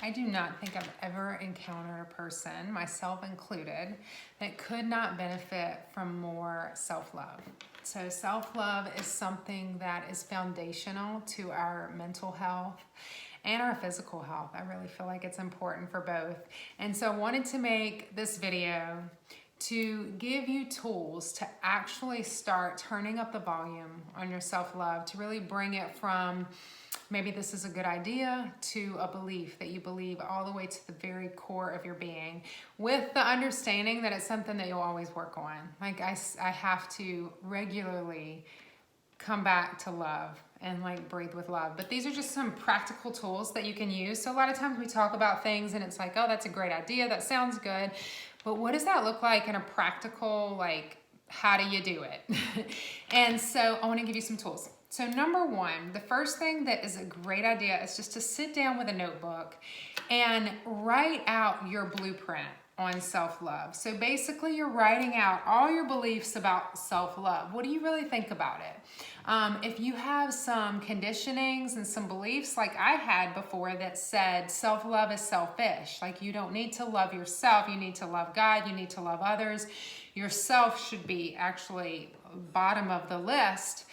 I do not think I've ever encountered a person, myself included, that could not benefit from more self-love. So self-love is something that is foundational to our mental health and our physical health. I really feel like it's important for both. And so I wanted to make this video to give you tools to actually start turning up the volume on your self-love, to really bring it from maybe this is a good idea to a belief that you believe all the way to the very core of your being, with the understanding that it's something that you'll always work on. Like I have to regularly come back to love and like breathe with love. But these are just some practical tools that you can use. So a lot of times we talk about things and it's like, oh, that's a great idea, that sounds good. But what does that look like in a practical, like, how do you do it? And so I want to give you some tools. So number one, the first thing that is a great idea is just to sit down with a notebook and write out your blueprint on self-love. So basically you're writing out all your beliefs about self-love. What do you really think about it? If you have some conditionings and some beliefs like I had before that said self-love is selfish, like you don't need to love yourself, you need to love God, you need to love others, yourself should be actually bottom of the list.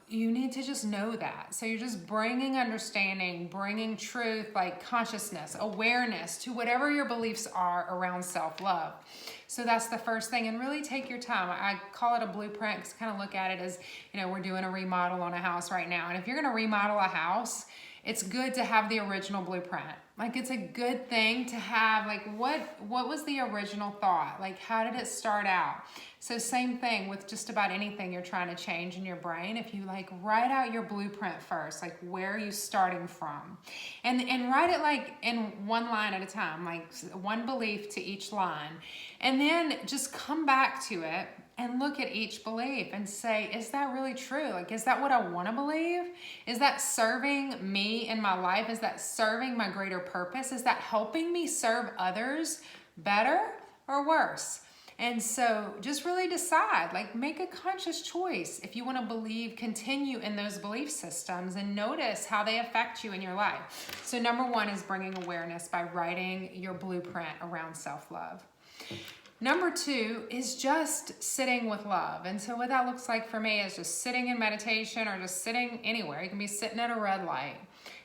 You need to just know that. So you're just bringing understanding, bringing truth, like consciousness, awareness to whatever your beliefs are around self-love. So that's the first thing, and really take your time. I call it a blueprint because kind of look at it as, you know, we're doing a remodel on a house right now. And if you're going to remodel a house, it's good to have the original blueprint. Like it's a good thing to have, like what was the original thought? Like how did it start out? So same thing with just about anything you're trying to change in your brain. If you like write out your blueprint first, like where are you starting from? And write it like in one line at a time, like one belief to each line. And then just come back to it and look at each belief and say, is that really true? Like, is that what I want to believe? Is that serving me in my life? Is that serving my greater purpose? Is that helping me serve others better or worse? And so just really decide, like make a conscious choice. If you want to believe, continue in those belief systems and notice how they affect you in your life. So number one is bringing awareness by writing your blueprint around self-love. Number two is just sitting with love. And so what that looks like for me is just sitting in meditation or just sitting anywhere. You can be sitting at a red light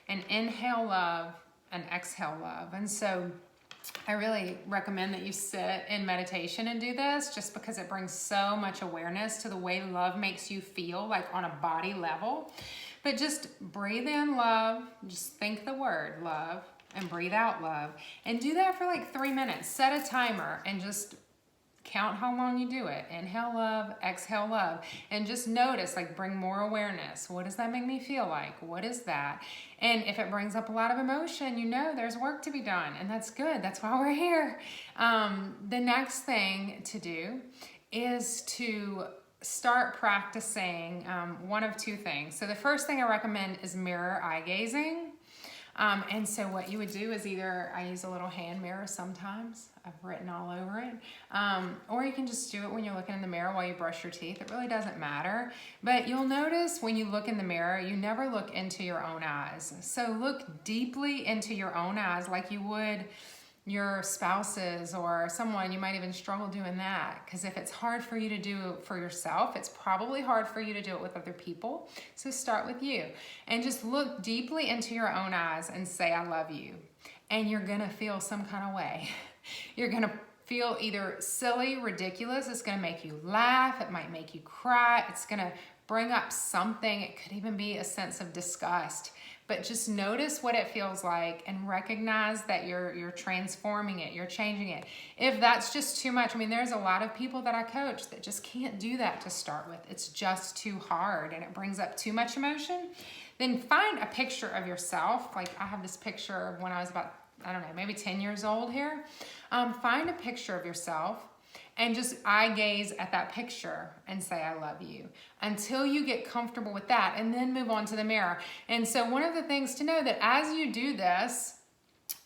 and inhale love and exhale love. And so I really recommend that you sit in meditation and do this just because it brings so much awareness to the way love makes you feel, like on a body level. But just breathe in love, just think the word love, and breathe out love. And do that for like 3 minutes. Set a timer and just count how long you do it. Inhale love, exhale love. And just notice, like bring more awareness. What does that make me feel like? What is that? And if it brings up a lot of emotion, you know there's work to be done. And that's good. That's why we're here. The next thing to do is to start practicing one of two things. So the first thing I recommend is mirror eye gazing. And so what you would do is either, I use a little hand mirror sometimes, I've written all over it, or you can just do it when you're looking in the mirror while you brush your teeth. It really doesn't matter, but you'll notice when you look in the mirror, you never look into your own eyes. So look deeply into your own eyes like you would your spouses or someone. You might even struggle doing that because if it's hard for you to do for yourself, it's probably hard for you to do it with other people. So start with you and just look deeply into your own eyes and say, I love you. And you're gonna feel some kind of way. You're gonna feel either silly, ridiculous. It's gonna make you laugh. It might make you cry. It's gonna bring up something. It could even be a sense of disgust. But just notice what it feels like and recognize that you're transforming it, you're changing it. If that's just too much, I mean, there's a lot of people that I coach that just can't do that to start with. It's just too hard and it brings up too much emotion. Then find a picture of yourself. Like I have this picture of when I was about, I don't know, maybe 10 years old here. Find a picture of yourself and just eye gaze at that picture and say, I love you, until you get comfortable with that, and then move on to the mirror. And so one of the things to know that as you do this,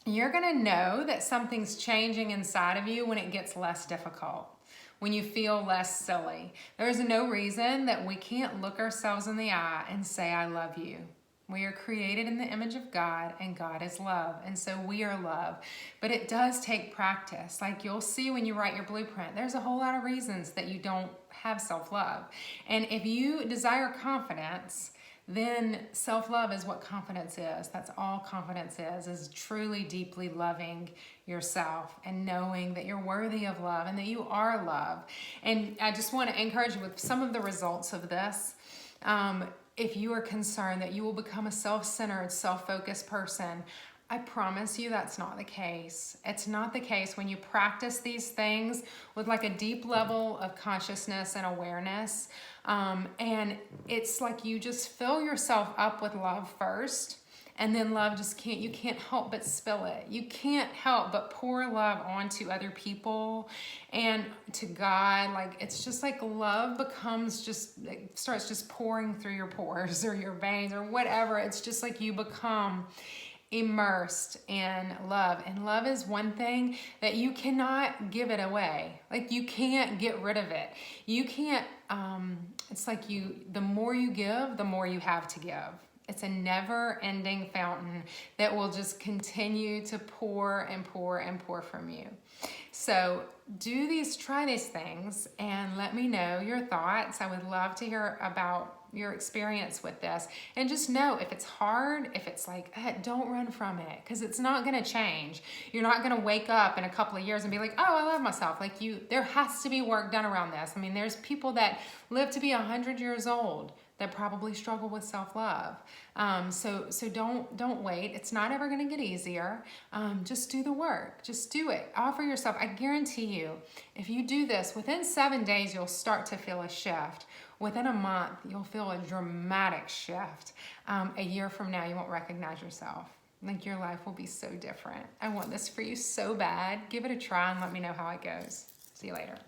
you're gonna know that something's changing inside of you when it gets less difficult, when you feel less silly. There's no reason that we can't look ourselves in the eye and say, I love you. We are created in the image of God, and God is love. And so we are love. But it does take practice. Like you'll see when you write your blueprint, there's a whole lot of reasons that you don't have self-love. And if you desire confidence, then self-love is what confidence is. That's all confidence is truly deeply loving yourself and knowing that you're worthy of love and that you are love. And I just want to encourage you with some of the results of this. If you are concerned that you will become a self-centered, self-focused person, I promise you that's not the case. It's not the case when you practice these things with like a deep level of consciousness and awareness. And it's like you just fill yourself up with love first. And then love just you can't help but spill it. You can't help but pour love onto other people and to God. Like, it's just like love becomes it starts just pouring through your pores or your veins or whatever. It's just like you become immersed in love. And love is one thing that you cannot give it away. Like, you can't get rid of it. You can't, it's like the more you give, the more you have to give. It's a never-ending fountain that will just continue to pour and pour and pour from you. So try these things and let me know your thoughts. I would love to hear about your experience with this. And just know, if it's hard, if it's like, don't run from it, because it's not going to change. You're not going to wake up in a couple of years and be like, oh, I love myself. Like, there has to be work done around this. I mean, there's people that live to be 100 years old that probably struggle with self-love. So don't wait. It's not ever going to get easier. Just do the work. Just do it. Offer yourself. I guarantee you, if you do this, within 7 days, you'll start to feel a shift. Within a month, you'll feel a dramatic shift. A year from now, you won't recognize yourself. Like, your life will be so different. I want this for you so bad. Give it a try and let me know how it goes. See you later.